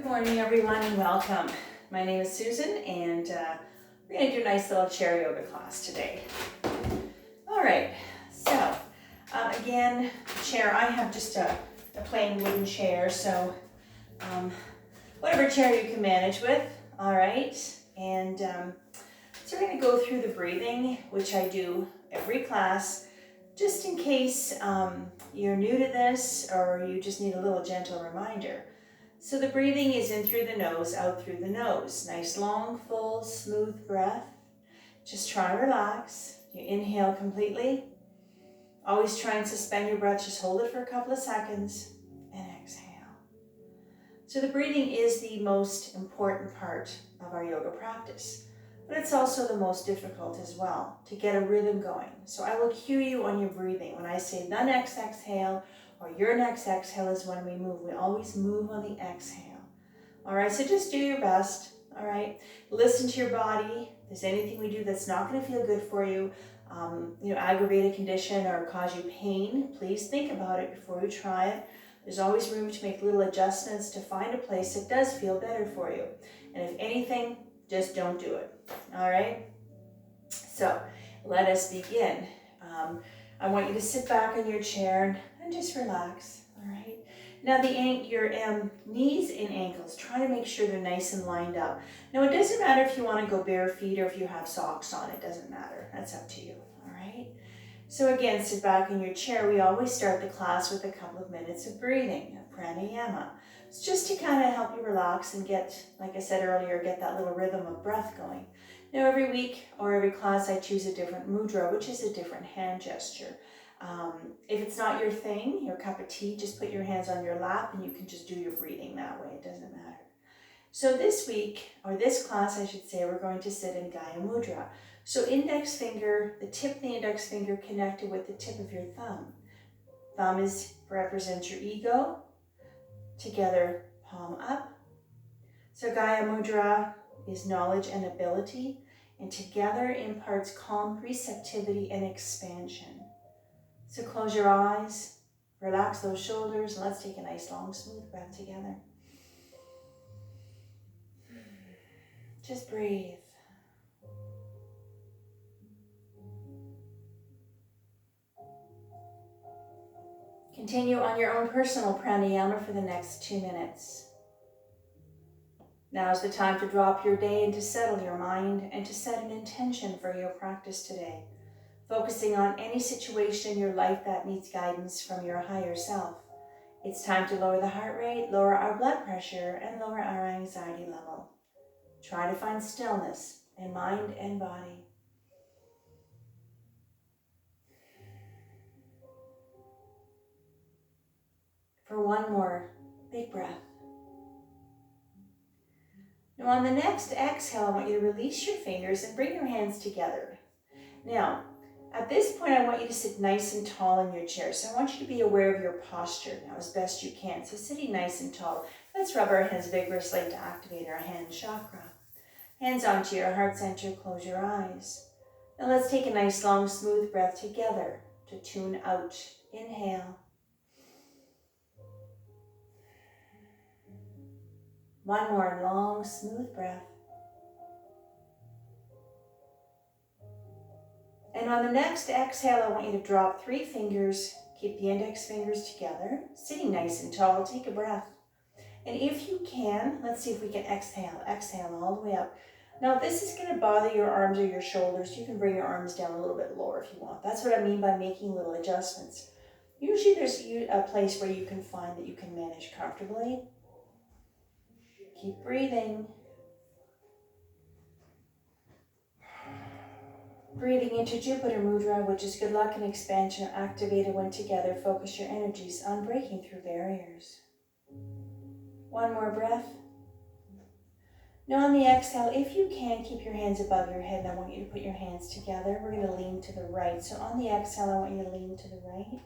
Good morning, everyone, and welcome. My name is Susan, and we're going to do a nice little chair yoga class today. All right, so again, chair, I have just a plain wooden chair, so whatever chair you can manage with, all right? And so we're going to go through the breathing, which I do every class, just in case you're new to this or you just need a little gentle reminder. So the breathing is in through the nose, out through the nose. Nice, long, full, smooth breath. Just try to relax. You inhale completely. Always try and suspend your breath. Just hold it for a couple of seconds and exhale. So the breathing is the most important part of our yoga practice, but it's also the most difficult as well to get a rhythm going. So I will cue you on your breathing. When I say the next exhale, or your next exhale is when we move. We always move on the exhale. All right, so just do your best, all right? Listen to your body. If there's anything we do that's not gonna feel good for you, aggravate a condition or cause you pain, please think about it before you try it. There's always room to make little adjustments to find a place that does feel better for you. And if anything, just don't do it, all right? So let us begin. I want you to sit back in your chair and just relax, all right? Now your knees and ankles, try to make sure they're nice and lined up. Now it doesn't matter if you want to go bare feet or if you have socks on, it doesn't matter. That's up to you, all right? So again, sit back in your chair. We always start the class with a couple of minutes of breathing, a pranayama. It's just to kind of help you relax and get, like I said earlier, get that little rhythm of breath going. Now every week or every class I choose a different mudra, which is a different hand gesture. If it's not your thing, your cup of tea, just put your hands on your lap and you can just do your breathing that way. It doesn't matter. So this week, or this class I should say, we're going to sit in Gaya Mudra. So index finger, the tip of the index finger connected with the tip of your thumb. Thumb represents your ego. Together, palm up. So Gaya Mudra is knowledge and ability, and together imparts calm receptivity and expansion. So close your eyes, relax those shoulders, and let's take a nice long smooth breath together. Just breathe. Continue on your own personal pranayama for the next 2 minutes. Now is the time to drop your day and to settle your mind and to set an intention for your practice today, focusing on any situation in your life that needs guidance from your higher self. It's time to lower the heart rate, lower our blood pressure, and lower our anxiety level. Try to find stillness in mind and body. For one more big breath. Now on the next exhale, I want you to release your fingers and bring your hands together. Now, at this point, I want you to sit nice and tall in your chair. So I want you to be aware of your posture now as best you can. So sitting nice and tall, let's rub our hands vigorously to activate our hand chakra. Hands onto your heart center, close your eyes. Now let's take a nice long smooth breath together to tune out. Inhale. One more long smooth breath. And on the next exhale, I want you to drop 3 fingers, keep the index fingers together, sitting nice and tall, take a breath. And if you can, let's see if we can exhale all the way up. Now, if this is gonna bother your arms or your shoulders, you can bring your arms down a little bit lower if you want. That's what I mean by making little adjustments. Usually there's a place where you can find that you can manage comfortably. Keep breathing. Breathing into Jupiter Mudra, which is good luck and expansion activated when together. Focus your energies on breaking through barriers. One more breath. Now on the exhale, if you can, keep your hands above your head, and I want you to put your hands together. We're going to lean to the right. So on the exhale, I want you to lean to the right.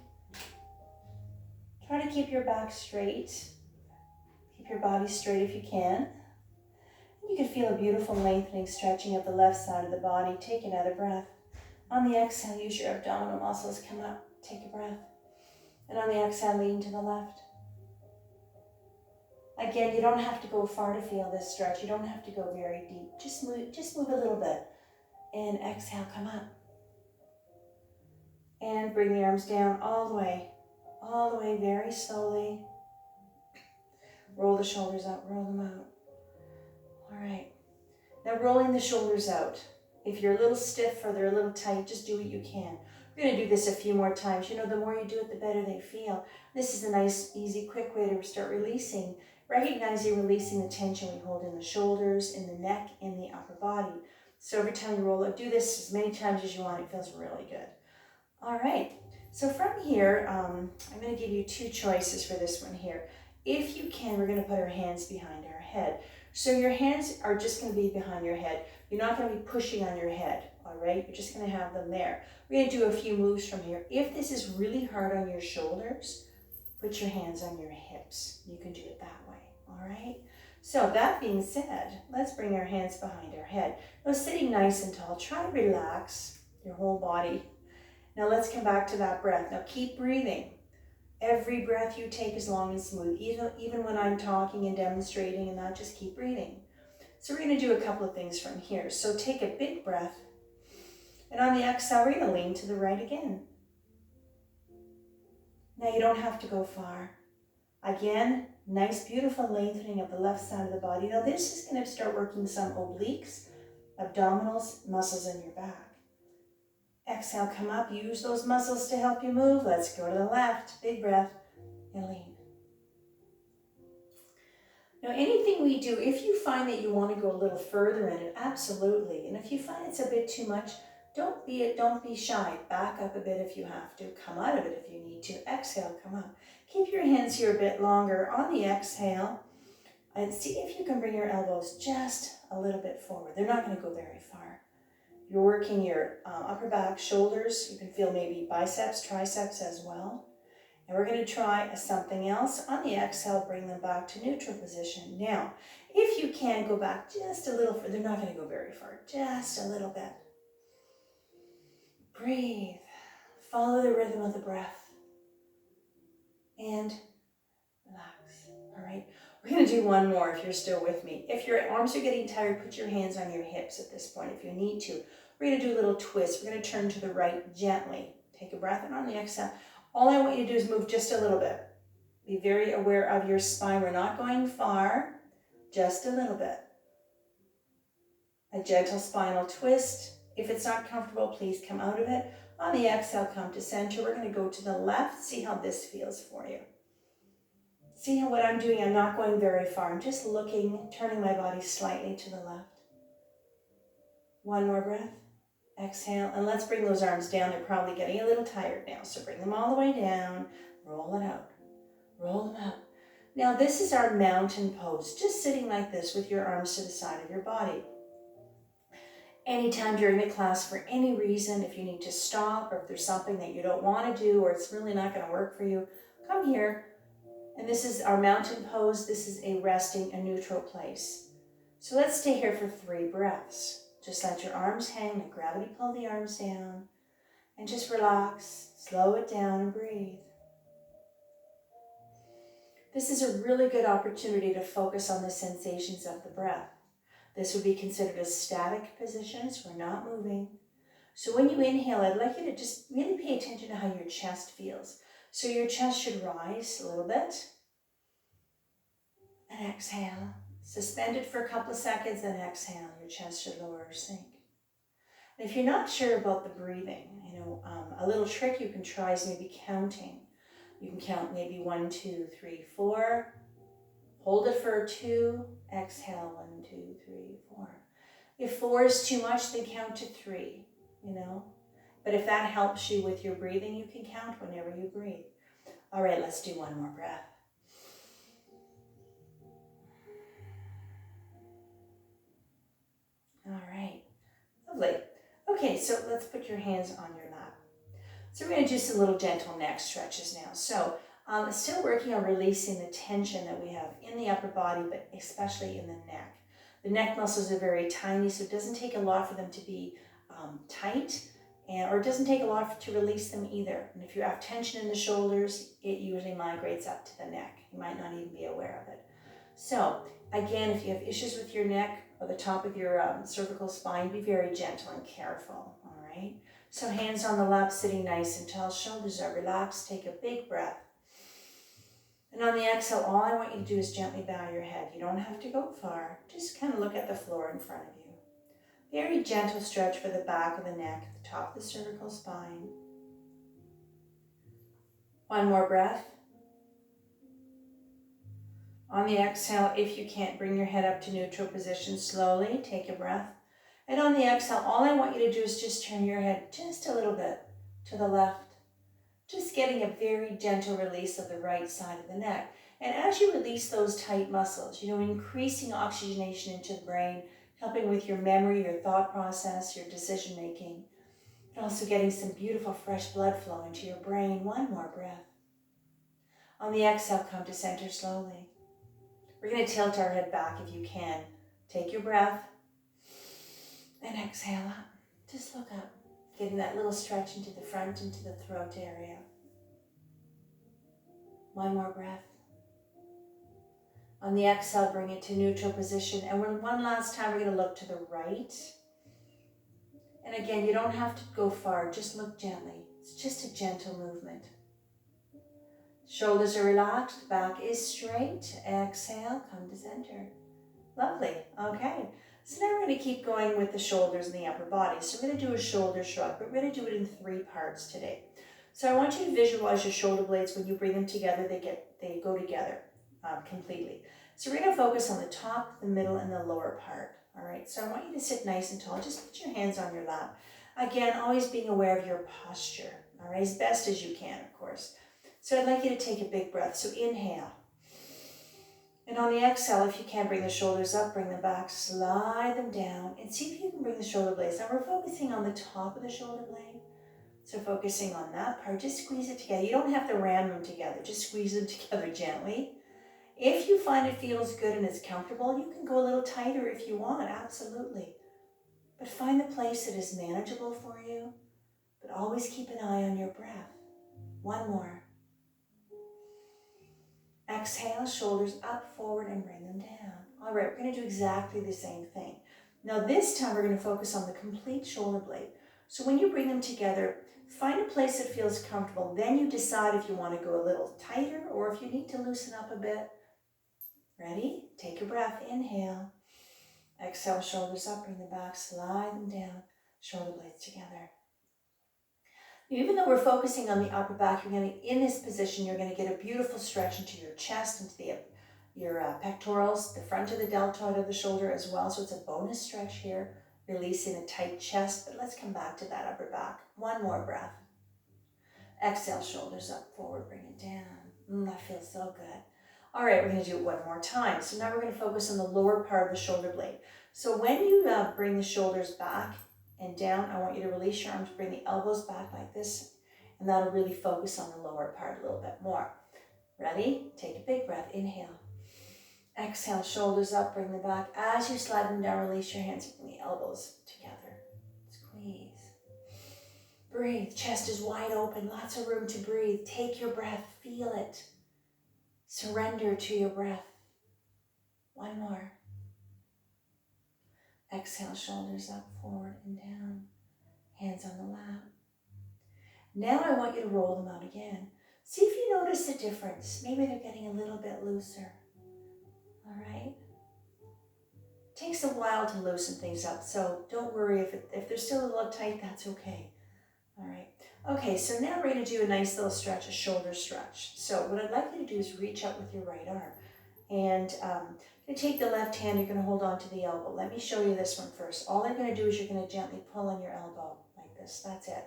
Try to keep your back straight. Keep your body straight if you can. You can feel a beautiful lengthening, stretching of the left side of the body. Take another breath. On the exhale, use your abdominal muscles. Come up, take a breath. And on the exhale, lean to the left. Again, you don't have to go far to feel this stretch. You don't have to go very deep. Just move a little bit. And exhale, come up. And bring the arms down all the way, very slowly. Roll the shoulders out, roll them out. All right. Now rolling the shoulders out. If you're a little stiff or they're a little tight, just do what you can. We're going to do this a few more times. You know, the more you do it, the better they feel. This is a nice, easy, quick way to start releasing. Recognizing releasing the tension we hold in the shoulders, in the neck, in the upper body. So every time you roll it, do this as many times as you want. It feels really good. All right. So from here, I'm going to give you two choices for this one here. If you can, we're going to put our hands behind our head. So your hands are just going to be behind your head. You're not going to be pushing on your head, all right? You're just going to have them there. We're going to do a few moves from here. If this is really hard on your shoulders, put your hands on your hips. You can do it that way, all right? So that being said, let's bring our hands behind our head. Now sitting nice and tall, try to relax your whole body. Now let's come back to that breath. Now keep breathing. Every breath you take is long and smooth, even when I'm talking and demonstrating and that, just keep breathing. So we're going to do a couple of things from here. So take a big breath, and on the exhale, we're going to lean to the right again. Now you don't have to go far. Again, nice, beautiful lengthening of the left side of the body. Now this is going to start working some obliques, abdominals, muscles in your back. Exhale, come up, use those muscles to help you move. Let's go to the left, big breath, and lean. Now anything we do, if you find that you want to go a little further in it, absolutely. And if you find it's a bit too much, don't be shy. Back up a bit if you have to. Come out of it if you need to. Exhale, come up. Keep your hands here a bit longer on the exhale. And see if you can bring your elbows just a little bit forward. They're not going to go very far. You're working your upper back, shoulders. You can feel maybe biceps, triceps as well. And we're going to try something else. On the exhale, bring them back to neutral position. Now, if you can, go back just a little further. They're not going to go very far. Just a little bit. Breathe. Follow the rhythm of the breath. And relax. All right. We're going to do one more if you're still with me. If your arms are getting tired, put your hands on your hips at this point if you need to. We're going to do a little twist. We're going to turn to the right gently. Take a breath in on the exhale. All I want you to do is move just a little bit. Be very aware of your spine. We're not going far, just a little bit. A gentle spinal twist. If it's not comfortable, please come out of it. On the exhale, come to center. We're going to go to the left. See how this feels for you. See how what I'm doing, I'm not going very far. I'm just looking, turning my body slightly to the left. One more breath. Exhale, and let's bring those arms down. They're probably getting a little tired now, so bring them all the way down. Roll it out. Roll them out. Now this is our mountain pose, just sitting like this with your arms to the side of your body. Anytime during the class, for any reason, if you need to stop or if there's something that you don't want to do or it's really not going to work for you, come here. And this is our mountain pose. This is a resting, a neutral place. So let's stay here for 3 breaths. Just let your arms hang, let gravity pull the arms down, and just relax, slow it down and breathe. This is a really good opportunity to focus on the sensations of the breath. This would be considered a static position, so we're not moving. So when you inhale, I'd like you to just really pay attention to how your chest feels. So your chest should rise a little bit. And exhale. Suspend it for a couple of seconds, then exhale. Your chest should lower or sink. And if you're not sure about the breathing, a little trick you can try is maybe counting. You can count maybe 1, 2, 3, 4. Hold it for 2. Exhale, 1, 2, 3, 4. If 4 is too much, then count to 3, But if that helps you with your breathing, you can count whenever you breathe. All right, let's do one more breath. All right, lovely. Okay, so let's put your hands on your lap. So we're going to do some little gentle neck stretches now. So still working on releasing the tension that we have in the upper body, but especially in the neck. The neck muscles are very tiny, so it doesn't take a lot for them to be tight, or it doesn't take a lot to release them either. And if you have tension in the shoulders, it usually migrates up to the neck. You might not even be aware of it. So again, if you have issues with your neck or the top of your cervical spine, be very gentle and careful, all right? So hands on the lap, sitting nice and tall, shoulders are relaxed. Take a big breath. And on the exhale, all I want you to do is gently bow your head. You don't have to go far. Just kind of look at the floor in front of you. Very gentle stretch for the back of the neck, the top of the cervical spine. One more breath. On the exhale, if you can't bring your head up to neutral position, slowly take a breath. And on the exhale, all I want you to do is just turn your head just a little bit to the left. Just getting a very gentle release of the right side of the neck. And as you release those tight muscles, increasing oxygenation into the brain, helping with your memory, your thought process, your decision making, and also getting some beautiful fresh blood flow into your brain. One more breath. On the exhale, come to center slowly. We're going to tilt our head back if you can. Take your breath and exhale up. Just look up, getting that little stretch into the front, into the throat area. One more breath. On the exhale, bring it to neutral position. And one last time, we're going to look to the right. And again, you don't have to go far. Just look gently. It's just a gentle movement. Shoulders are relaxed. Back is straight. Exhale, come to center. Lovely. Okay. So now we're going to keep going with the shoulders and the upper body. So we're going to do a shoulder shrug, but we're going to do it in 3 parts today. So I want you to visualize your shoulder blades. When you bring them together, they go together completely. So we're going to focus on the top, the middle, and the lower part. All right. So I want you to sit nice and tall. Just put your hands on your lap. Again, always being aware of your posture. All right, as best as you can, of course. So I'd like you to take a big breath. So inhale. And on the exhale, if you can, bring the shoulders up, bring them back, slide them down, and see if you can bring the shoulder blades. Now we're focusing on the top of the shoulder blade. So focusing on that part, just squeeze it together. You don't have to ram them together, just squeeze them together gently. If you find it feels good and it's comfortable, you can go a little tighter if you want, absolutely. But find the place that is manageable for you, but always keep an eye on your breath. One more. Exhale, shoulders up, forward, and bring them down. All right, we're going to do exactly the same thing. Now this time we're going to focus on the complete shoulder blade. So when you bring them together, find a place that feels comfortable. Then you decide if you want to go a little tighter or if you need to loosen up a bit. Ready? Take a breath. Inhale. Exhale, shoulders up, bring them back, slide them down, shoulder blades together. Even though we're focusing on the upper back, in this position, you're going to get a beautiful stretch into your chest, into your pectorals, the front of the deltoid of the shoulder as well. So it's a bonus stretch here, releasing a tight chest. But let's come back to that upper back. One more breath. Exhale, shoulders up, forward, bring it down. That feels so good. All right, we're going to do it one more time. So now we're going to focus on the lower part of the shoulder blade. So when you bring the shoulders back and down, I want you to release your arms, bring the elbows back like this, and that'll really focus on the lower part a little bit more. Ready? Take a big breath. Inhale. Exhale, shoulders up, bring them back. As you slide them down, release your hands, bring the elbows together. Squeeze. Breathe. Chest is wide open. Lots of room to breathe. Take your breath. Feel it. Surrender to your breath. One more. Exhale, shoulders up, forward, and down. Hands on the lap. Now I want you to roll them out again. See if you notice a difference. Maybe they're getting a little bit looser. All right? Takes a while to loosen things up, so don't worry if they're still a little tight, that's okay. All right. Okay, so now we're going to do a nice little stretch, a shoulder stretch. So what I'd like you to do is reach up with your right arm. And you take the left hand, you're going to hold on to the elbow. Let me show you this one first. All I'm going to do is you're going to gently pull on your elbow like this. That's it.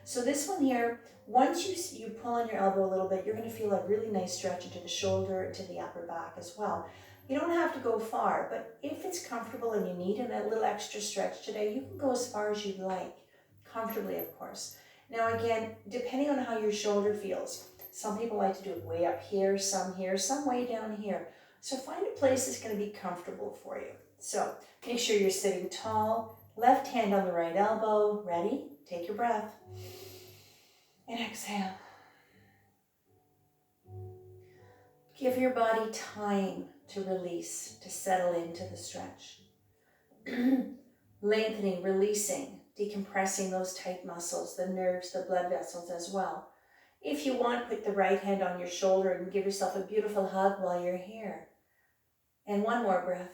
So this one here, once you pull on your elbow a little bit, you're going to feel a really nice stretch into the shoulder, into the upper back as well. You don't have to go far, but if it's comfortable and you need a little extra stretch today, you can go as far as you'd like, comfortably, of course. Now again, depending on how your shoulder feels, some people like to do it way up here, some way down here. So find a place that's going to be comfortable for you. So make sure you're sitting tall, left hand on the right elbow. Ready? Take your breath. And exhale. Give your body time to release, to settle into the stretch. Lengthening, releasing, decompressing those tight muscles, the nerves, the blood vessels as well. If you want, put the right hand on your shoulder and give yourself a beautiful hug while you're here. And one more breath.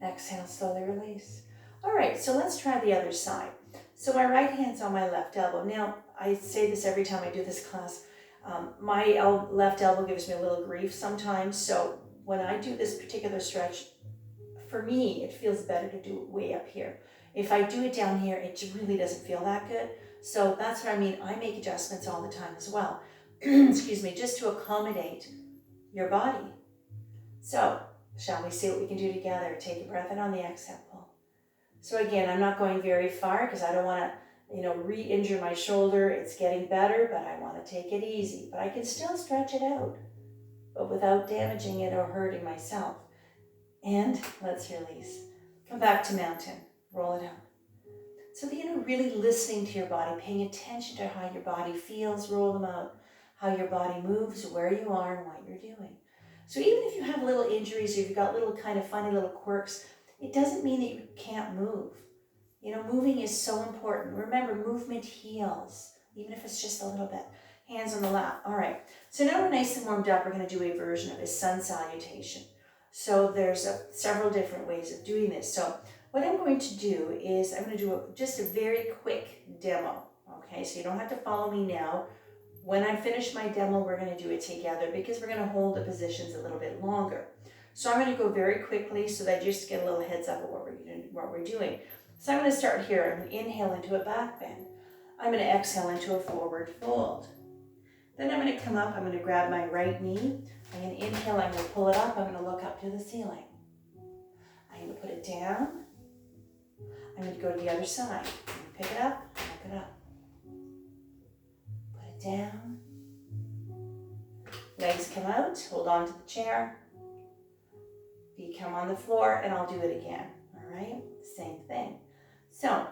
Exhale, slowly release. All right, so let's try the other side. So my right hand's on my left elbow. Now, I say this every time I do this class. My left elbow gives me a little grief sometimes. So when I do this particular stretch, for me, it feels better to do it way up here. If I do it down here, it really doesn't feel that good. So that's what I mean. I make adjustments all the time as well. Excuse me, just to accommodate your body. So, shall we see what we can do together? Take a breath in on the exhale, pull. So again, I'm not going very far because I don't want to, re-injure my shoulder. It's getting better, but I want to take it easy. But I can still stretch it out, but without damaging it or hurting myself. And let's release. Come back to mountain. Roll it out. So, really listening to your body, paying attention to how your body feels, roll them out, how your body moves, where you are, and what you're doing. So even if you have little injuries or you've got little kind of funny little quirks, it doesn't mean that you can't move. Moving is so important. Remember, movement heals, even if it's just a little bit. Hands on the lap. All right. So now we're nice and warmed up. We're going to do a version of a sun salutation. So there's several different ways of doing this. So what I'm going to do is I'm going to do just a very quick demo. Okay, so you don't have to follow me now. When I finish my demo, we're going to do it together because we're going to hold the positions a little bit longer. So I'm going to go very quickly so that you just get a little heads up of what we're doing. So I'm going to start here. I'm going to inhale into a back bend. I'm going to exhale into a forward fold. Then I'm going to come up. I'm going to grab my right knee. I'm going to inhale. I'm going to pull it up. I'm going to look up to the ceiling. I'm going to put it down. I'm going to go to the other side. I'm going to pick it up, look it up. Put it down. Legs come out, hold on to the chair. Feet come on the floor, and I'll do it again. All right, same thing. So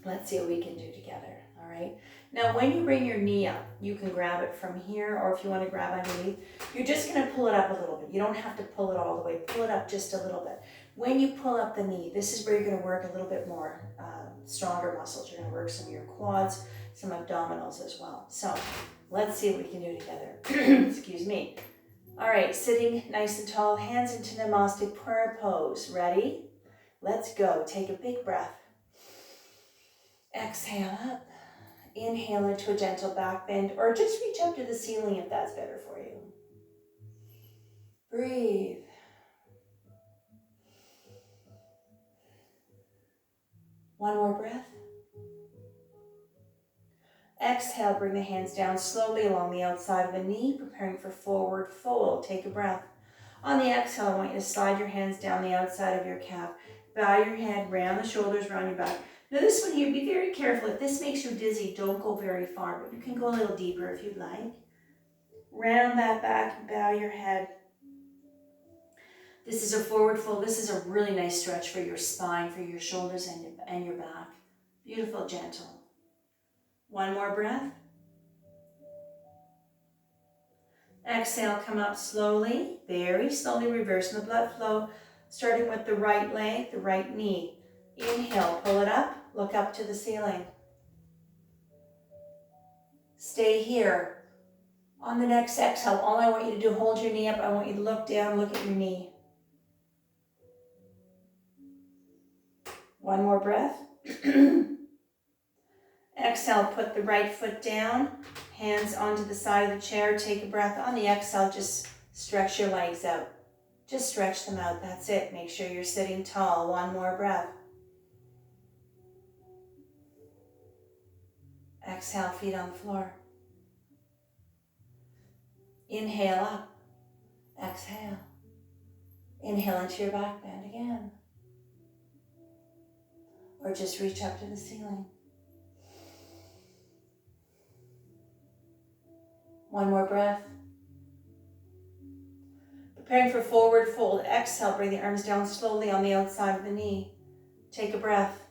let's see what we can do together. All right. Now, when you bring your knee up, you can grab it from here, or if you want to grab underneath, you're just going to pull it up a little bit. You don't have to pull it all the way. Pull it up just a little bit. When you pull up the knee, this is where you're going to work a little bit more stronger muscles. You're going to work some of your quads, some abdominals as well. So let's see what we can do together. Excuse me. All right, sitting nice and tall, hands into Namaste prayer pose. Ready? Let's go. Take a big breath. Exhale up. Inhale into a gentle back bend, or just reach up to the ceiling if that's better for you. Breathe. One more breath. Exhale, bring the hands down slowly along the outside of the knee, preparing for forward fold. Take a breath. On the exhale, I want you to slide your hands down the outside of your calf. Bow your head, round the shoulders, round your back. Now this one here, be very careful. If this makes you dizzy, don't go very far, but you can go a little deeper if you'd like. Round that back and bow your head. This is a forward fold. This is a really nice stretch for your spine, for your shoulders and your back. Beautiful, gentle. One more breath. Exhale, come up slowly, very slowly, reversing the blood flow, starting with the right leg, the right knee. Inhale, pull it up, look up to the ceiling. Stay here. On the next exhale, all I want you to do, hold your knee up. I want you to look down, look at your knee. One more breath. Exhale, put the right foot down, hands onto the side of the chair. Take a breath. On the exhale, just stretch your legs out. Just stretch them out. That's it. Make sure you're sitting tall. One more breath. Exhale, feet on the floor. Inhale up. Exhale. Inhale into your back bend again. Or just reach up to the ceiling. One more breath. Preparing for forward fold. Exhale, bring the arms down slowly on the outside of the knee. Take a breath.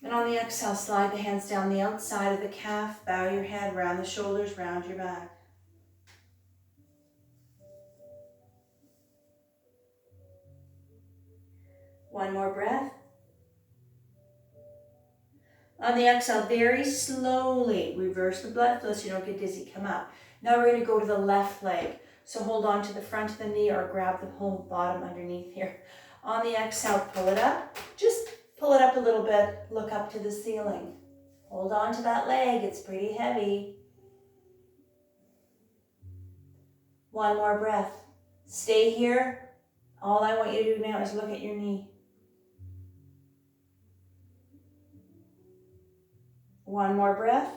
And on the exhale, slide the hands down the outside of the calf. Bow your head, round the shoulders, round your back. One more breath. On the exhale, very slowly reverse the blood flow so you don't get dizzy. Come up. Now we're going to go to the left leg. So hold on to the front of the knee or grab the whole bottom underneath here. On the exhale, pull it up. Just pull it up a little bit. Look up to the ceiling. Hold on to that leg. It's pretty heavy. One more breath. Stay here. All I want you to do now is look at your knee. One more breath.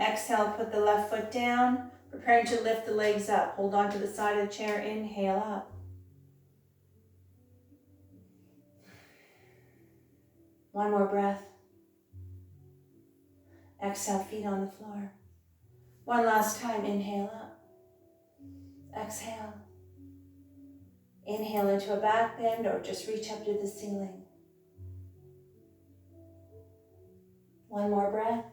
Exhale, put the left foot down. Preparing to lift the legs up. Hold on to the side of the chair. Inhale up. One more breath. Exhale, feet on the floor. One last time. Inhale up. Exhale. Inhale into a back bend or just reach up to the ceiling. One more breath.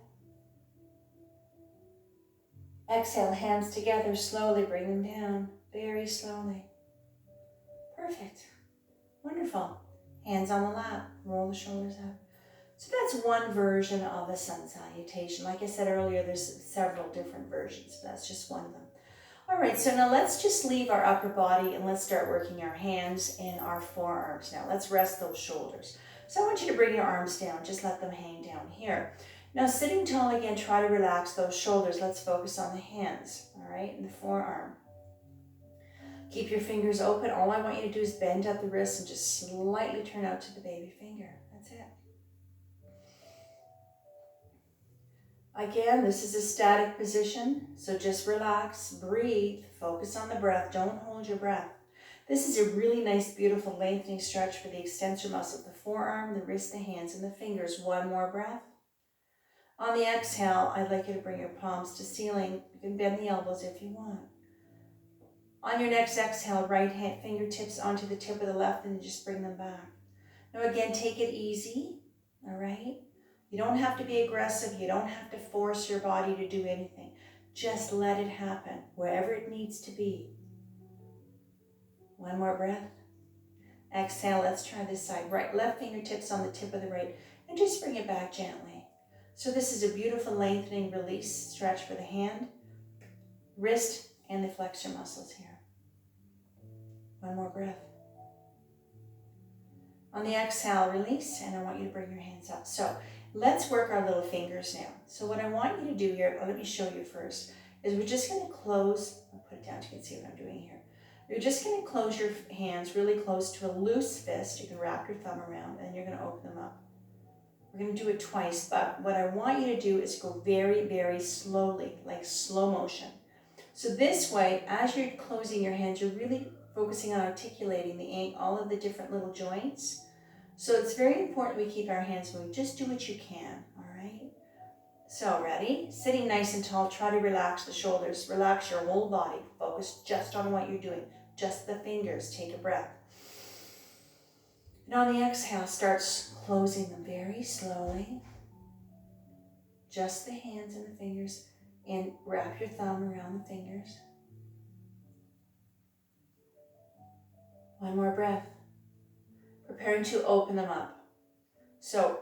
Exhale, hands together, slowly bring them down, very slowly. Perfect. Wonderful. Hands on the lap, roll the shoulders up. So that's one version of a sun salutation. Like I said earlier, there's several different versions, but that's just one of them. All right, so now let's just leave our upper body and let's start working our hands and our forearms now. Let's rest those shoulders. So I want you to bring your arms down, just let them hang down here. Now sitting tall again, try to relax those shoulders. Let's focus on the hands, all right, and the forearm. Keep your fingers open. All I want you to do is bend at the wrist and just slightly turn out to the baby finger. That's it. Again, this is a static position, so just relax, breathe, focus on the breath. Don't hold your breath. This is a really nice, beautiful lengthening stretch for the extensor muscle of the forearm, the wrist, the hands, and the fingers. One more breath. On the exhale, I'd like you to bring your palms to ceiling. You can bend the elbows if you want. On your next exhale, right hand fingertips onto the tip of the left and just bring them back. Now again, take it easy, all right? You don't have to be aggressive. You don't have to force your body to do anything. Just let it happen wherever it needs to be. One more breath. Exhale, let's try this side. Right, left fingertips on the tip of the right and just bring it back gently. So this is a beautiful lengthening release stretch for the hand, wrist, and the flexor muscles here. One more breath. On the exhale, release, and I want you to bring your hands up. So let's work our little fingers now. So what I want you to do here, let me show you first, is we're just going to close, I'll put it down so you can see what I'm doing here. You're just going to close your hands really close to a loose fist. You can wrap your thumb around and you're going to open them up. We're going to do it twice, but what I want you to do is go very, very slowly, like slow motion. So this way, as you're closing your hands, you're really focusing on articulating all of the different little joints. So it's very important we keep our hands moving. Just do what you can, all right? So ready? Sitting nice and tall, try to relax the shoulders, relax your whole body. Focus just on what you're doing, just the fingers. Take a breath. And on the exhale, start closing them very slowly. Just the hands and the fingers, and wrap your thumb around the fingers. One more breath. Preparing to open them up. So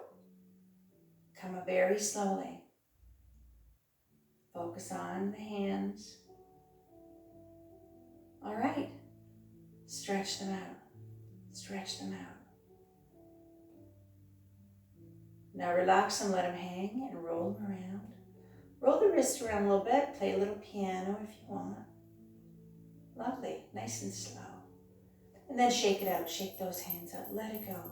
come up very slowly. Focus on the hands. All right. Stretch them out. Stretch them out. Now relax them, let them hang and roll them around. Roll the wrist around a little bit. Play a little piano if you want. Lovely. Nice and slow. And then shake it out. Shake those hands out. Let it go.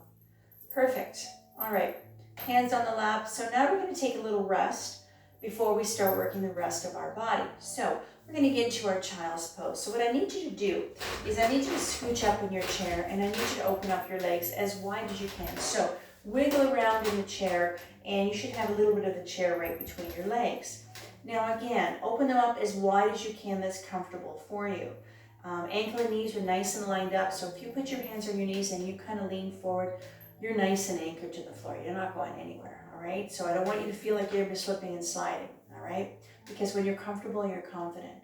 Perfect. All right. Hands on the lap. So now we're going to take a little rest before we start working the rest of our body. So we're going to get into our child's pose. So what I need you to do is I need you to scooch up in your chair and I need you to open up your legs as wide as you can. So wiggle around in the chair and you should have a little bit of the chair right between your legs. Now again, open them up as wide as you can that's comfortable for you. Ankle and knees are nice and lined up. So if you put your hands on your knees and you kind of lean forward, you're nice and anchored to the floor. You're not going anywhere, all right? So I don't want you to feel like you're slipping and sliding, all right? Because when you're comfortable, you're confident.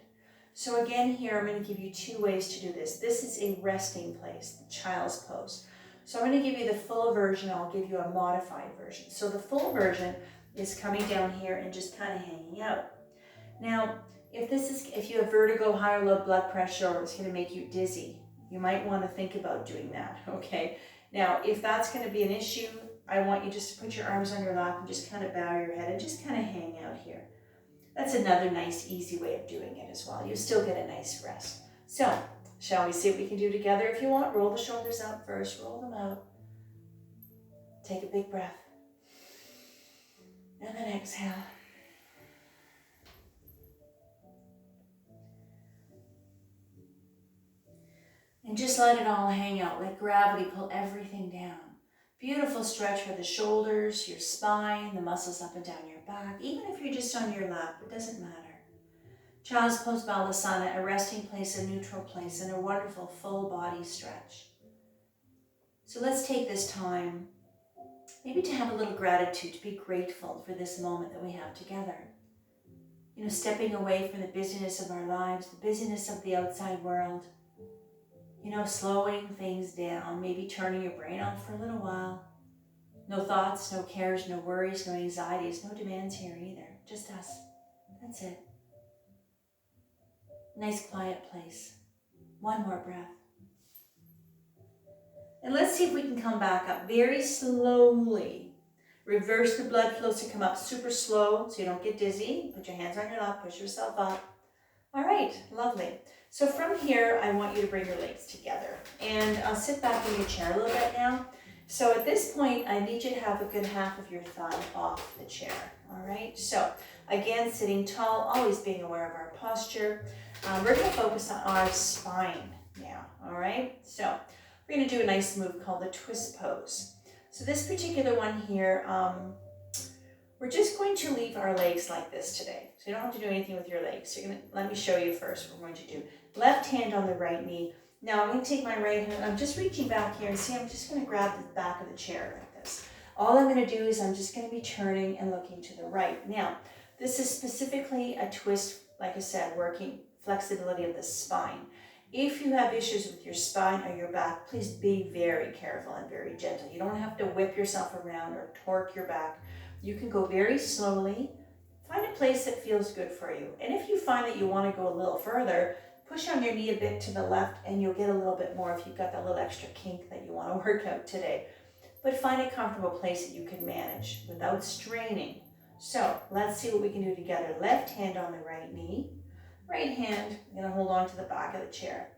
So again here, I'm going to give you 2 ways to do this. This is a resting place, the child's pose. So I'm going to give you the full version. I'll give you a modified version. So the full version is coming down here and just kind of hanging out. Now, if you have vertigo, high or low blood pressure, or it's going to make you dizzy, you might want to think about doing that, okay? Now, if that's going to be an issue, I want you just to put your arms on your lap and just kind of bow your head and just kind of hang out here. That's another nice, easy way of doing it as well. You still get a nice rest. So, shall we see what we can do together? If you want, roll the shoulders up first, roll them out. Take a big breath. And then exhale. And just let it all hang out. Let gravity pull everything down. Beautiful stretch for the shoulders, your spine, the muscles up and down your back. Even if you're just on your lap, it doesn't matter. Child's pose Balasana, a resting place, a neutral place, and a wonderful full body stretch. So let's take this time, maybe to have a little gratitude, to be grateful for this moment that we have together. You know, stepping away from the busyness of our lives, the busyness of the outside world. You know, slowing things down, maybe turning your brain off for a little while. No thoughts, no cares, no worries, no anxieties, no demands here either. Just us. That's it. Nice quiet place. One more breath. And let's see if we can come back up very slowly. Reverse the blood flow to come up super slow so you don't get dizzy. Put your hands on your lap, push yourself up. All right, lovely. So from here, I want you to bring your legs together. And I'll sit back in your chair a little bit now. So at this point, I need you to have a good half of your thigh off the chair. All right, so again, sitting tall, always being aware of our posture. We're going to focus on our spine now. All right, so we're going to do a nice move called the twist pose. So this particular one here, we're just going to leave our legs like this today. So you don't have to do anything with your legs. So let me show you first what we're going to do. Left hand on the right knee. Now I'm going to take my right hand, I'm just reaching back here and see, I'm just going to grab the back of the chair like this. All I'm going to do is I'm just going to be turning and looking to the right. Now, this is specifically a twist, like I said, working flexibility of the spine. If you have issues with your spine or your back, please be very careful and very gentle. You don't have to whip yourself around or torque your back. You can go very slowly. Find a place that feels good for you. And if you find that you want to go a little further, push on your knee a bit to the left and you'll get a little bit more if you've got that little extra kink that you want to work out today. But find a comfortable place that you can manage without straining. So let's see what we can do together. Left hand on the right knee. Right hand, I'm going to hold on to the back of the chair.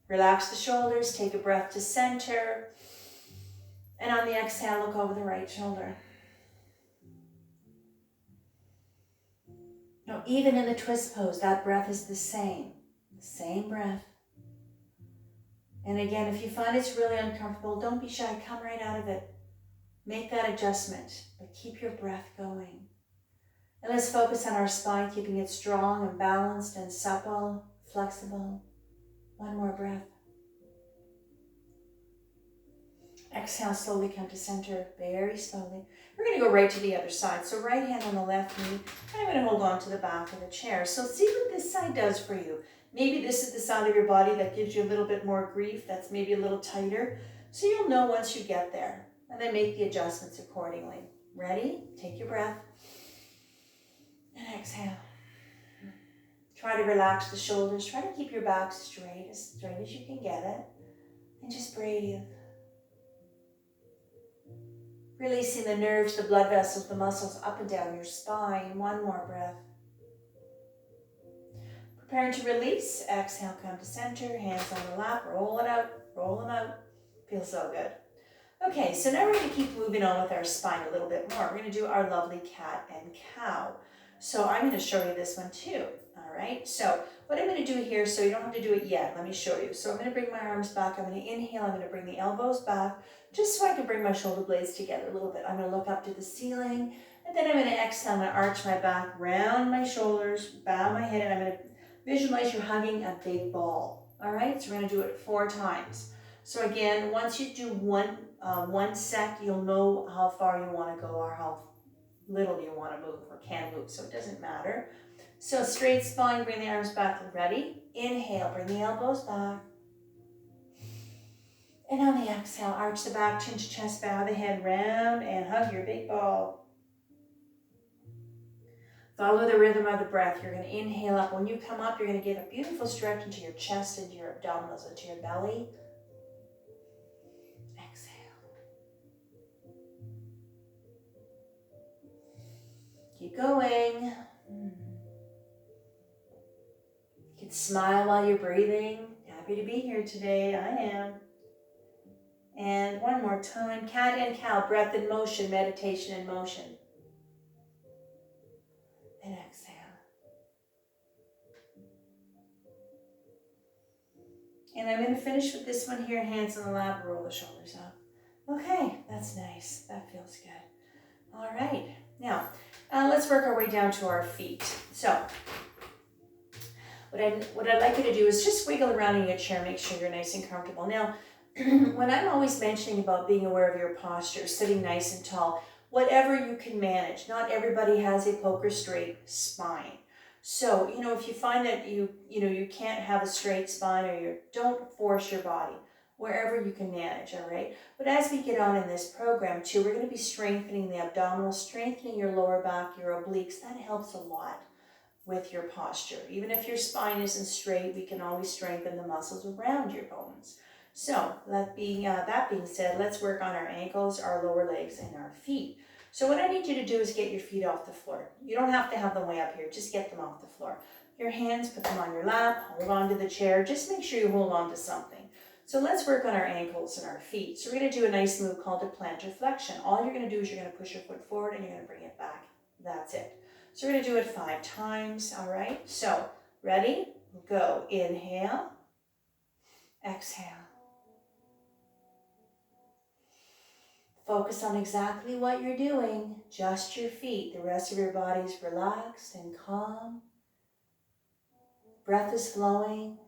Relax the shoulders, take a breath to center. And on the exhale, look over the right shoulder. Now, even in the twist pose, that breath is the same breath. And again, if you find it's really uncomfortable, don't be shy, come right out of it. Make that adjustment, but keep your breath going. And let's focus on our spine, keeping it strong and balanced and supple, flexible. One more breath. Exhale, slowly come to center, very slowly. We're going to go right to the other side. So right hand on the left knee, and I'm going to hold on to the back of the chair. So see what this side does for you. Maybe this is the side of your body that gives you a little bit more grief, that's maybe a little tighter. So you'll know once you get there, and then make the adjustments accordingly. Ready? Take your breath, and exhale. Try to relax the shoulders. Try to keep your back straight as you can get it, and just breathe. Releasing the nerves, the blood vessels, the muscles up and down your spine. One more breath. Preparing to release. Exhale, come to center. Hands on the lap. Roll it out. Roll them out. Feels so good. Okay, so now we're going to keep moving on with our spine a little bit more. We're going to do our lovely cat and cow. So I'm going to show you this one too. All right, so what I'm going to do here, so you don't have to do it yet, let me show you. So I'm going to bring my arms back. I'm going to inhale. I'm going to bring the elbows back just so I can bring my shoulder blades together a little bit. I'm going to look up to the ceiling, and then I'm going to exhale. I'm going to arch my back, round my shoulders, bow my head, and I'm going to visualize you're hugging a big ball. All right, so we're going to do it 4 times. So again, once you do one set, you'll know how far you want to go or how little you want to move or can move, so it doesn't matter. So straight spine, bring the arms back. Ready? Inhale, bring the elbows back. And on the exhale, arch the back, chin to chest, bow the head round, and hug your big ball. Follow the rhythm of the breath. You're going to inhale up. When you come up, you're going to get a beautiful stretch into your chest, into your abdominals, into your belly. Exhale. Keep going. You can smile while you're breathing. Happy to be here today. I am. And one more time. Cat and cow. Breath in motion. Meditation in motion. And exhale. And I'm going to finish with this one here. Hands on the lap. Roll the shoulders up. Okay. That's nice. That feels good. All right. Now, let's work our way down to our feet. So, what I'd like you to do is just wiggle around in your chair, make sure you're nice and comfortable. Now, when I'm always mentioning about being aware of your posture, sitting nice and tall, whatever you can manage. Not everybody has a poker straight spine. So, if you find that you can't have a straight spine, or don't force your body, wherever you can manage, all right? But as we get on in this program too, we're going to be strengthening the abdominals, strengthening your lower back, your obliques. That helps a lot with your posture. Even if your spine isn't straight, we can always strengthen the muscles around your bones. So that being said, let's work on our ankles, our lower legs, and our feet. So what I need you to do is get your feet off the floor. You don't have to have them way up here, just get them off the floor. Your hands, put them on your lap, hold on to the chair, just make sure you hold on to something. So let's work on our ankles and our feet. So we're going to do a nice move called a plantar flexion. All you're going to do is you're going to push your foot forward and you're going to bring it back. That's it. So we're going to do it 5 times, all right? So, ready? Go. Inhale. Exhale. Focus on exactly what you're doing. Just your feet. The rest of your body's relaxed and calm. Breath is flowing.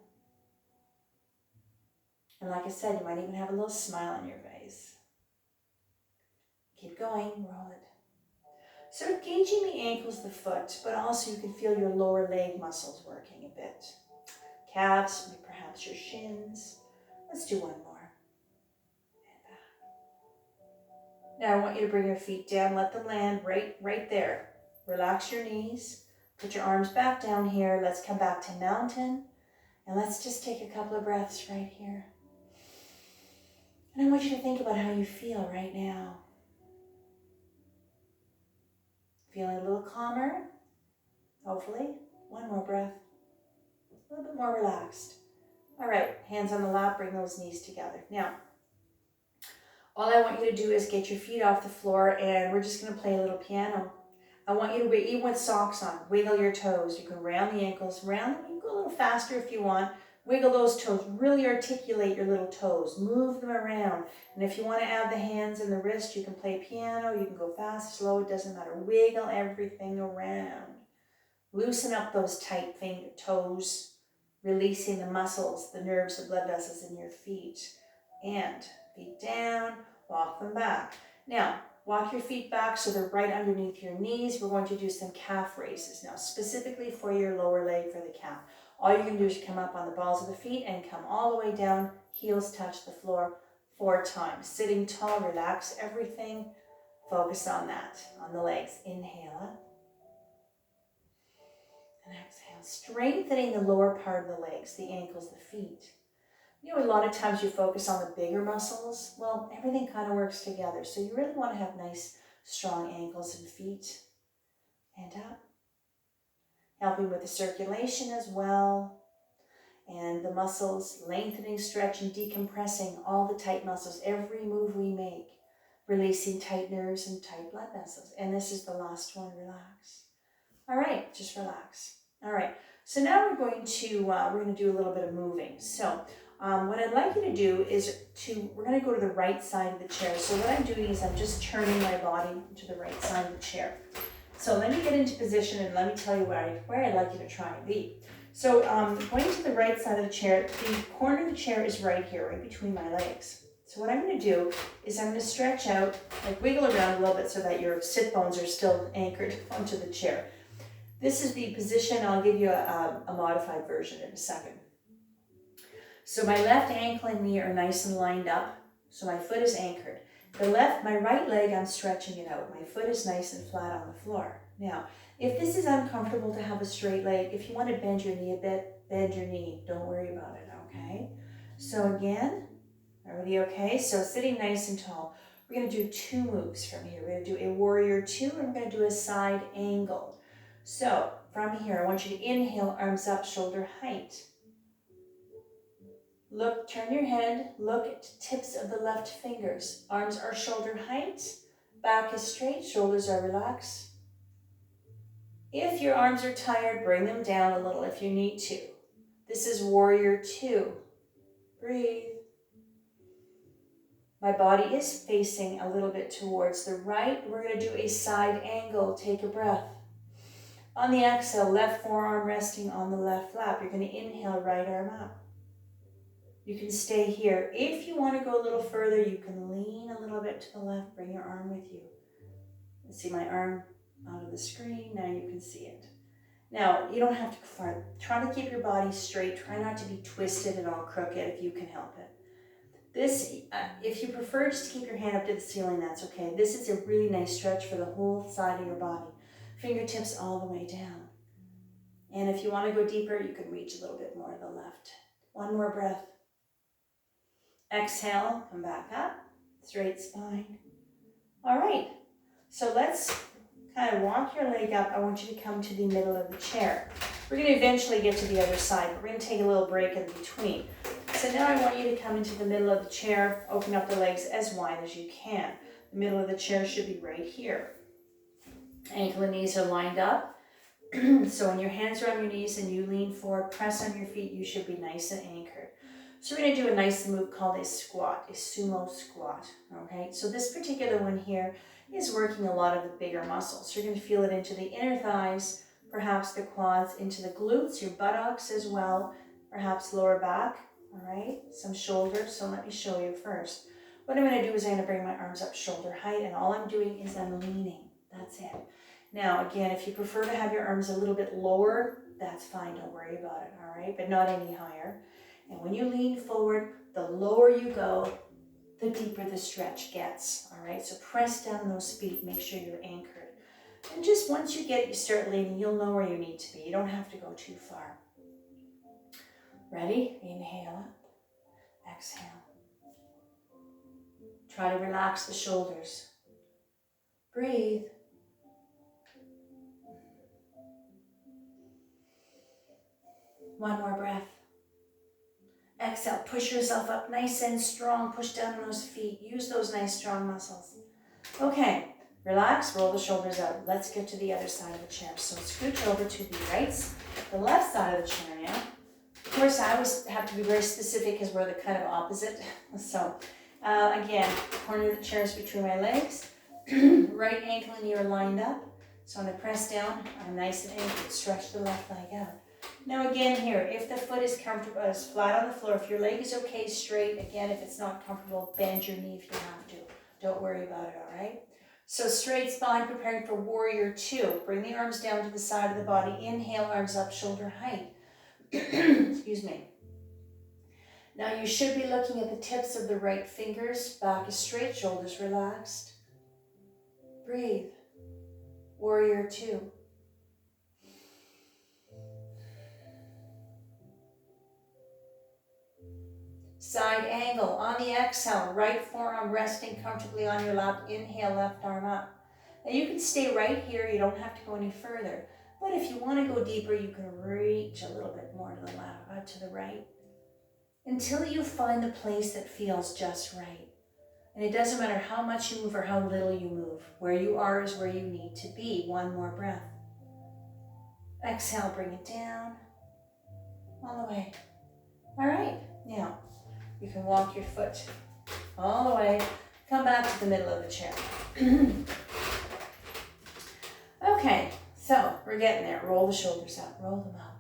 And like I said, you might even have a little smile on your face. Keep going. Roll it. So engaging the ankles, the foot, but also you can feel your lower leg muscles working a bit. Calves, perhaps your shins. Let's do one more. And back. Now I want you to bring your feet down, let them land right there. Relax your knees, put your arms back down here. Let's come back to mountain, and let's just take a couple of breaths right here. And I want you to think about how you feel right now. Feeling a little calmer? Hopefully. One more breath. A little bit more relaxed. All right, hands on the lap, bring those knees together. Now, all I want you to do is get your feet off the floor, and we're just going to play a little piano. I want you to, even with socks on, wiggle your toes. You can round the ankles, round them. You can go a little faster if you want. Wiggle those toes. Really articulate your little toes. Move them around. And if you want to add the hands and the wrist, you can play piano. You can go fast, slow. It doesn't matter. Wiggle everything around. Loosen up those tight toes, releasing the muscles, the nerves, the blood vessels in your feet. And feet down, walk them back. Now, walk your feet back so they're right underneath your knees. We're going to do some calf raises now, specifically for your lower leg, for the calf. All you're going to do is come up on the balls of the feet and come all the way down, heels touch the floor 4 times. Sitting tall, relax everything. Focus on that, on the legs. Inhale up. And exhale, strengthening the lower part of the legs, the ankles, the feet. A lot of times you focus on the bigger muscles. Well, everything kind of works together. So you really want to have nice, strong ankles and feet. And up. Helping with the circulation as well. And the muscles, lengthening, stretching, decompressing all the tight muscles. Every move we make, releasing tight nerves and tight blood vessels. And this is the last one, relax. All right, just relax. All right, so now we're going to do a little bit of moving. So what I'd like you to do is we're going to go to the right side of the chair. So what I'm doing is I'm just turning my body to the right side of the chair. So let me get into position and let me tell you where I'd like you to try and be. So going to the right side of the chair, the corner of the chair is right here, right between my legs. So what I'm going to do is I'm going to stretch out, like wiggle around a little bit so that your sit bones are still anchored onto the chair. This is the position. I'll give you a modified version in a second. So my left ankle and knee are nice and lined up. So my foot is anchored. My right leg, I'm stretching it out. My foot is nice and flat on the floor. Now, if this is uncomfortable to have a straight leg, if you want to bend your knee a bit, bend your knee. Don't worry about it, okay? So again, everybody okay? So sitting nice and tall. We're going to do 2 moves from here. We're going to do a warrior 2, and we're going to do a side angle. So from here, I want you to inhale, arms up, shoulder height. Look, turn your head, look at tips of the left fingers. Arms are shoulder height, back is straight, shoulders are relaxed. If your arms are tired, bring them down a little if you need to. This is warrior 2. Breathe. My body is facing a little bit towards the right. We're going to do a side angle. Take a breath. On the exhale, left forearm resting on the left lap. You're going to inhale, right arm up. You can stay here. If you want to go a little further, you can lean a little bit to the left. Bring your arm with you. You see my arm out of the screen. Now you can see it. Now, you don't have to go far. Try to keep your body straight. Try not to be twisted and all crooked if you can help it. This, if you prefer just to keep your hand up to the ceiling, that's okay. This is a really nice stretch for the whole side of your body. Fingertips all the way down. And if you want to go deeper, you can reach a little bit more to the left. One more breath. Exhale, come back up, straight spine. All right, so let's kind of walk your leg up. I want you to come to the middle of the chair. We're going to eventually get to the other side, but we're going to take a little break in between. So now I want you to come into the middle of the chair, open up the legs as wide as you can. The middle of the chair should be right here. Ankle and knees are lined up. So when your hands are on your knees and you lean forward, press on your feet, you should be nice and anchored. So we're going to do a nice move called a squat, a sumo squat, okay? So this particular one here is working a lot of the bigger muscles. You're going to feel it into the inner thighs, perhaps the quads, into the glutes, your buttocks as well, perhaps lower back, all right? Some shoulders, so let me show you first. What I'm going to do is I'm going to bring my arms up shoulder height, and all I'm doing is I'm leaning. That's it. Now, again, if you prefer to have your arms a little bit lower, that's fine, don't worry about it, all right? But not any higher. And when you lean forward, the lower you go, the deeper the stretch gets, all right? So press down those feet, make sure you're anchored. And just once you start leaning, you'll know where you need to be. You don't have to go too far. Ready? Inhale up, exhale. Try to relax the shoulders. Breathe. One more breath. Exhale, push yourself up nice and strong. Push down on those feet. Use those nice strong muscles. Okay, relax, roll the shoulders out. Let's get to the other side of the chair. So scooch over to the left side of the chair now. Of course, I always have to be very specific because we're the kind of opposite. So again, corner of the chair is between my legs. Right ankle and knee are lined up. So I'm going to press down. I'm nice and anchored. Stretch the left leg out. Now again here, if the foot is comfortable, is flat on the floor, if your leg is okay, straight, again, if it's not comfortable, bend your knee if you have to. Don't worry about it, all right? So straight spine, preparing for warrior 2. Bring the arms down to the side of the body. Inhale, arms up, shoulder height. Excuse me. Now you should be looking at the tips of the right fingers. Back is straight, shoulders relaxed. Breathe. Warrior 2. Side angle. On the exhale, right forearm resting comfortably on your lap. Inhale, left arm up. Now you can stay right here. You don't have to go any further. But if you want to go deeper, you can reach a little bit more to the left, to the right, until you find the place that feels just right. And it doesn't matter how much you move or how little you move. Where you are is where you need to be. One more breath. Exhale, bring it down. All the way. All right. Now, you can walk your foot all the way. Come back to the middle of the chair. Okay, so we're getting there. Roll the shoulders out, roll them out.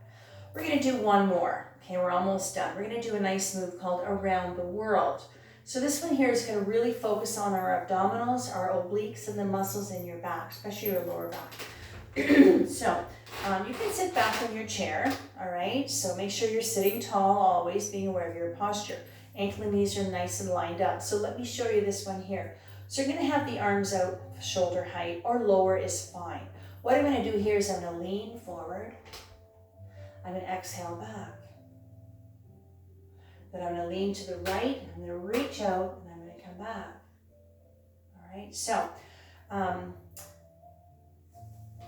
We're going to do one more. Okay, we're almost done. We're going to do a nice move called Around the World. So this one here is going to really focus on our abdominals, our obliques, and the muscles in your back, especially your lower back. So You can sit back in your chair, all right? So make sure you're sitting tall, always being aware of your posture. Ankle and knees are nice and lined up. So let me show you this one here. So you're gonna have the arms out shoulder height, or lower is fine. What I'm gonna do here is I'm gonna lean forward. I'm gonna exhale back. Then I'm gonna lean to the right, and I'm gonna reach out, and I'm gonna come back. All right, so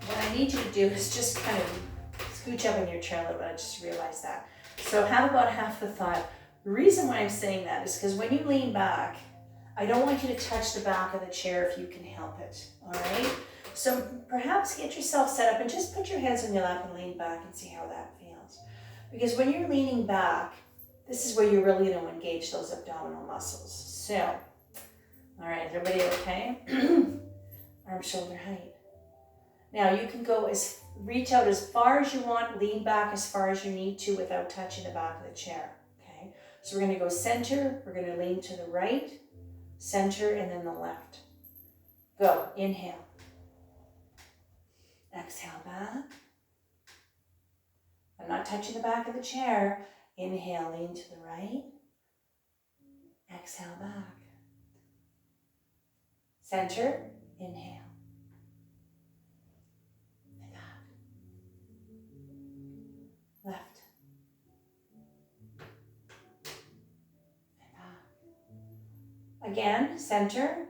what I need you to do is just kind of scooch up in your chair a little bit. I just realized that. So have about half the thought. The reason why I'm saying that is because when you lean back, I don't want you to touch the back of the chair if you can help it, all right? So perhaps get yourself set up and just put your hands on your lap and lean back and see how that feels. Because when you're leaning back, this is where you're really going to engage those abdominal muscles. So, all right, everybody okay? Arm shoulder height. Now you can reach out as far as you want, lean back as far as you need to without touching the back of the chair, okay? So we're gonna go center, we're gonna lean to the right, center, and then the left. Go, inhale. Exhale back. I'm not touching the back of the chair. Inhale, lean to the right. Exhale back. Center, inhale. Left and back. Again, center.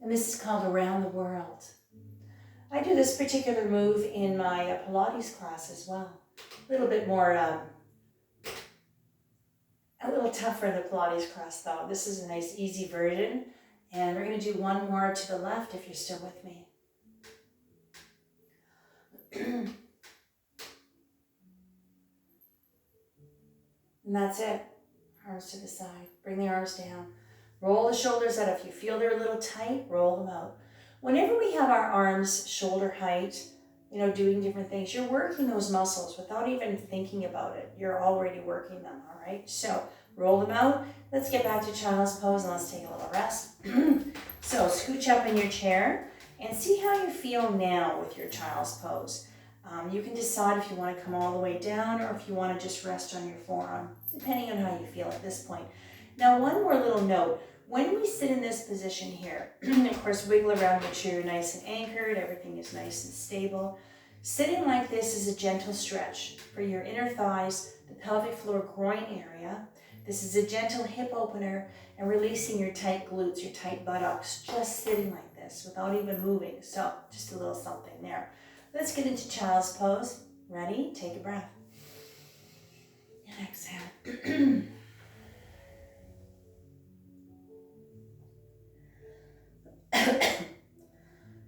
And this is called around the world. I do this particular move in my Pilates class as well. A little bit more, a little tougher in the Pilates class though. This is a nice easy version. And we're going to do one more to the left if you're still with me. And that's it. Arms to the side. Bring the arms down. Roll the shoulders out. If you feel they're a little tight, roll them out. Whenever we have our arms shoulder height, doing different things, you're working those muscles without even thinking about it. You're already working them, all right? So roll them out. Let's get back to child's pose and let's take a little rest. So scooch up in your chair and see how you feel now with your child's pose. You can decide if you want to come all the way down or if you want to just rest on your forearm, depending on how you feel at this point. Now, one more little note. When we sit in this position here, of course, wiggle around, make sure you're nice and anchored, everything is nice and stable. Sitting like this is a gentle stretch for your inner thighs, the pelvic floor groin area. This is a gentle hip opener and releasing your tight glutes, your tight buttocks, just sitting like this without even moving. So just a little something there. Let's get into child's pose. Ready? Take a breath. And exhale.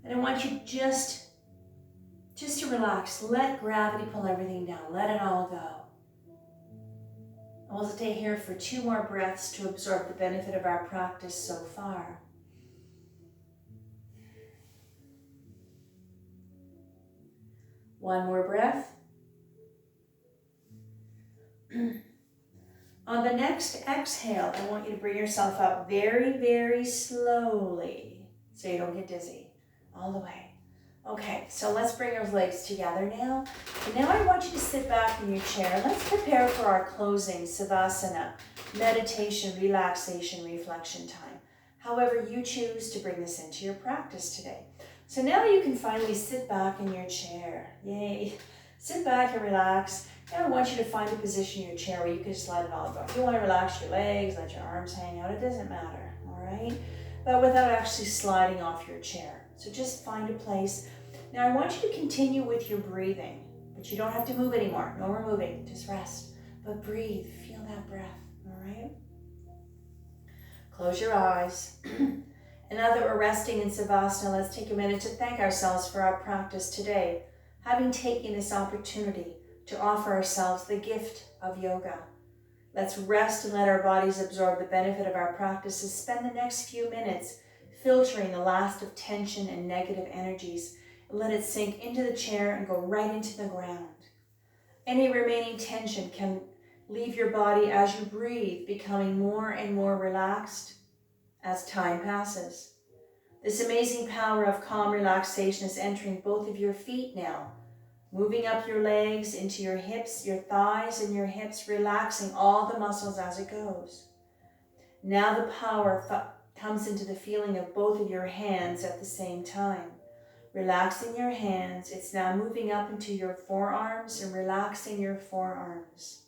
And I want you just to relax. Let gravity pull everything down. Let it all go. And we'll stay here for 2 more breaths to absorb the benefit of our practice so far. One more breath. On the next exhale, I want you to bring yourself up very, very slowly so you don't get dizzy. All the way. Okay, so let's bring our legs together now. And now I want you to sit back in your chair. Let's prepare for our closing Savasana, meditation, relaxation, reflection time. However you choose to bring this into your practice today. So now you can finally sit back in your chair. Yay. Sit back and relax. Now I want you to find a position in your chair where you can just let it all go. If you want to relax your legs, let your arms hang out, it doesn't matter, all right? But without actually sliding off your chair. So just find a place. Now I want you to continue with your breathing, but you don't have to move anymore. No more moving, just rest. But breathe, feel that breath, all right? Close your eyes. And now that we're resting in Savasana, let's take a minute to thank ourselves for our practice today, having taken this opportunity to offer ourselves the gift of yoga. Let's rest and let our bodies absorb the benefit of our practices. Spend the next few minutes filtering the last of tension and negative energies, and let it sink into the chair and go right into the ground. Any remaining tension can leave your body as you breathe, becoming more and more relaxed as time passes. This amazing power of calm relaxation is entering both of your feet now, moving up your legs into your hips, your thighs and your hips, relaxing all the muscles as it goes. Now the power comes into the feeling of both of your hands at the same time. Relaxing your hands, it's now moving up into your forearms and relaxing your forearms.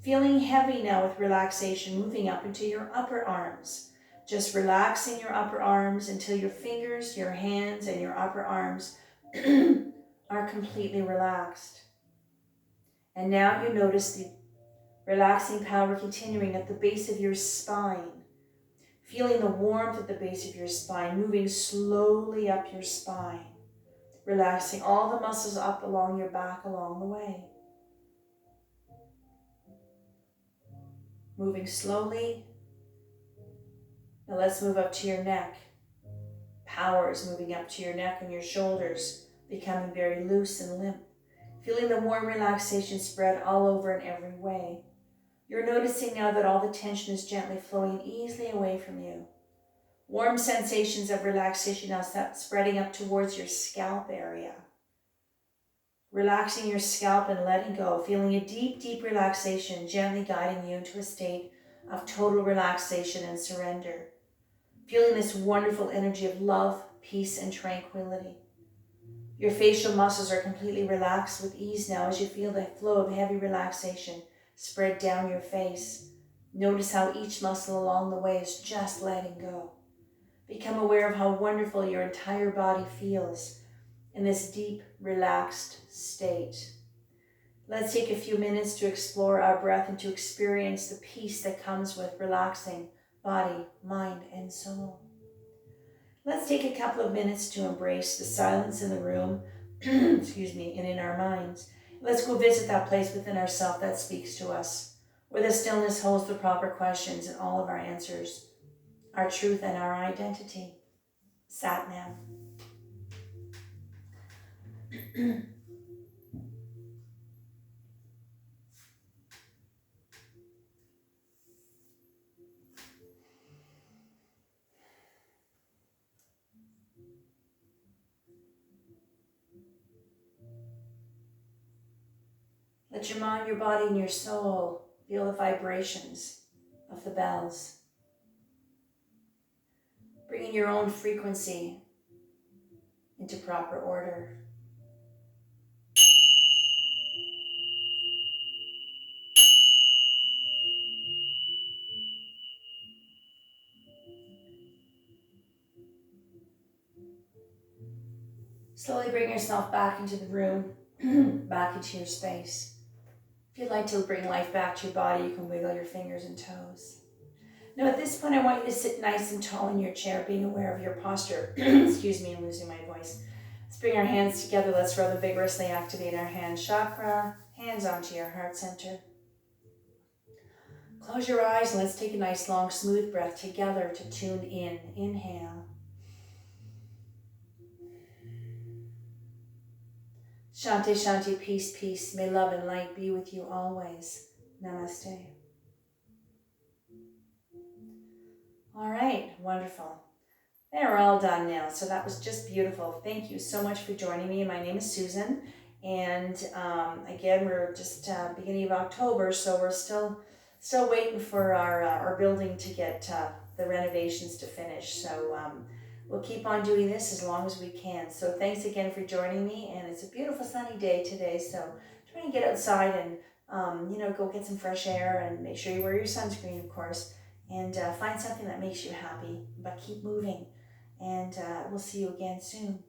Feeling heavy now with relaxation, moving up into your upper arms. Just relaxing your upper arms until your fingers, your hands, and your upper arms are completely relaxed. And now you notice the relaxing power continuing at the base of your spine. Feeling the warmth at the base of your spine, moving slowly up your spine. Relaxing all the muscles up along your back along the way. Moving slowly. Now let's move up to your neck. Power is moving up to your neck and your shoulders, becoming very loose and limp. Feeling the warm relaxation spread all over in every way. You're noticing now that all the tension is gently flowing easily away from you. Warm sensations of relaxation now spreading up towards your scalp area. Relaxing your scalp and letting go, feeling a deep, deep relaxation, gently guiding you into a state of total relaxation and surrender. Feeling this wonderful energy of love, peace, and tranquility. Your facial muscles are completely relaxed with ease now as you feel the flow of heavy relaxation spread down your face. Notice how each muscle along the way is just letting go. Become aware of how wonderful your entire body feels in this deep, relaxed state. Let's take a few minutes to explore our breath and to experience the peace that comes with relaxing body, mind, and soul. Let's take a couple of minutes to embrace the silence in the room, and in our minds. Let's go visit that place within ourselves that speaks to us, where the stillness holds the proper questions and all of our answers, our truth and our identity. Satnam. Let your mind, your body, and your soul feel the vibrations of the bells. Bringing your own frequency into proper order. Slowly bring yourself back into the room, back into your space. If you'd like to bring life back to your body, you can wiggle your fingers and toes. Now at this point, I want you to sit nice and tall in your chair, being aware of your posture. Excuse me, I'm losing my voice. Let's bring our hands together. Let's rather vigorously activate our hand chakra, hands onto your heart center. Close your eyes and let's take a nice long smooth breath together to tune in. Inhale. Shanti, Shanti, peace, peace. May love and light be with you always. Namaste. All right, wonderful. They're all done now, so that was just beautiful. Thank you so much for joining me. My name is Susan, and again, we're just beginning of October, so we're still waiting for our building to get the renovations to finish. So we'll keep on doing this as long as we can. So thanks again for joining me, and it's a beautiful sunny day today, so try and get outside and go get some fresh air, and make sure you wear your sunscreen, of course, and find something that makes you happy, but keep moving. And we'll see you again soon.